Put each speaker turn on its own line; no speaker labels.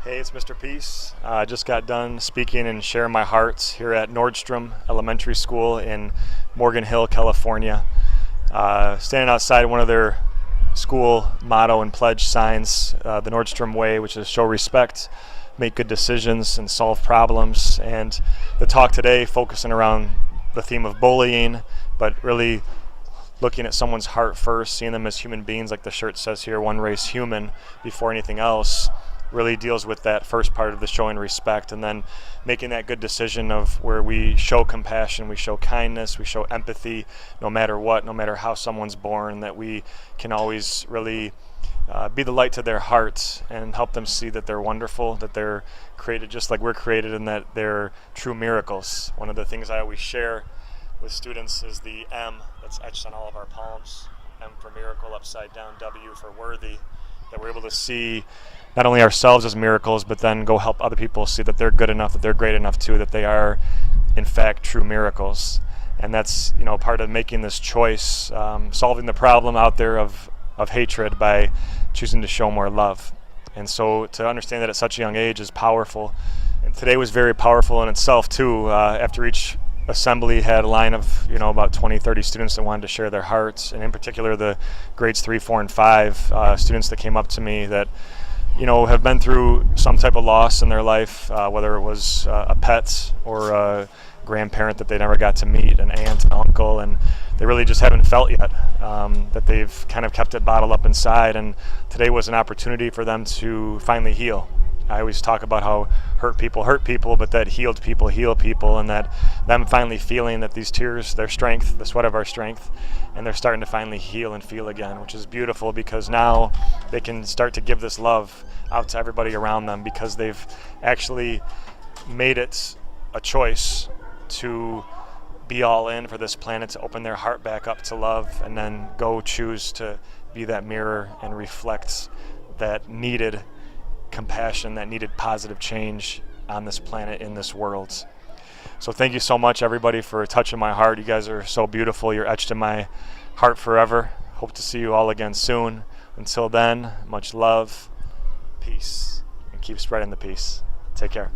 Hey, it's Mr. Peace. I just got done speaking and sharing my heart here at Nordstrom Elementary School in Morgan Hill, California. Standing outside one of their school motto and pledge signs, the Nordstrom Way, which is show respect, make good decisions, and solve problems. And the talk today focusing around the theme of bullying, but really looking at someone's heart first, seeing them as human beings, like the shirt says here, one race human before anything else, really deals with that first part of the showing respect, and then making that good decision of where we show compassion, we show kindness, we show empathy, no matter what, no matter how someone's born, that we can always really be the light to their hearts and help them see that they're wonderful, that they're created just like we're created, and that they're true miracles. One of the things I always share with students is the M that's etched on all of our palms. M for miracle, upside down, W for worthy, that we're able to see not only ourselves as miracles, but then go help other people see that they're good enough, that they're great enough too, that they are in fact true miracles. And that's, part of making this choice, solving the problem out there of hatred by choosing to show more love. And so to understand that at such a young age is powerful. And today was very powerful in itself too. After each assembly had a line of about 20-30 students that wanted to share their hearts, and in particular the grades 3, 4, and 5 students that came up to me that have been through some type of loss in their life, whether it was a pet or a grandparent that they never got to meet, an aunt, an uncle, and they really just haven't felt yet, that they've kind of kept it bottled up inside. And today was an opportunity for them to finally heal. I always talk about how hurt people, but that healed people heal people, and that them finally feeling that these tears, their strength, the sweat of our strength, and they're starting to finally heal and feel again, which is beautiful, because now they can start to give this love out to everybody around them, because they've actually made it a choice to be all in for this planet, to open their heart back up to love, and then go choose to be that mirror and reflect that needed compassion, that needed positive change on this planet, in this world. So thank you so much, everybody, for touching my heart. You guys are so beautiful. You're etched in my heart forever. Hope to see you all again soon. Until then, much love, peace, and keep spreading the peace. Take care.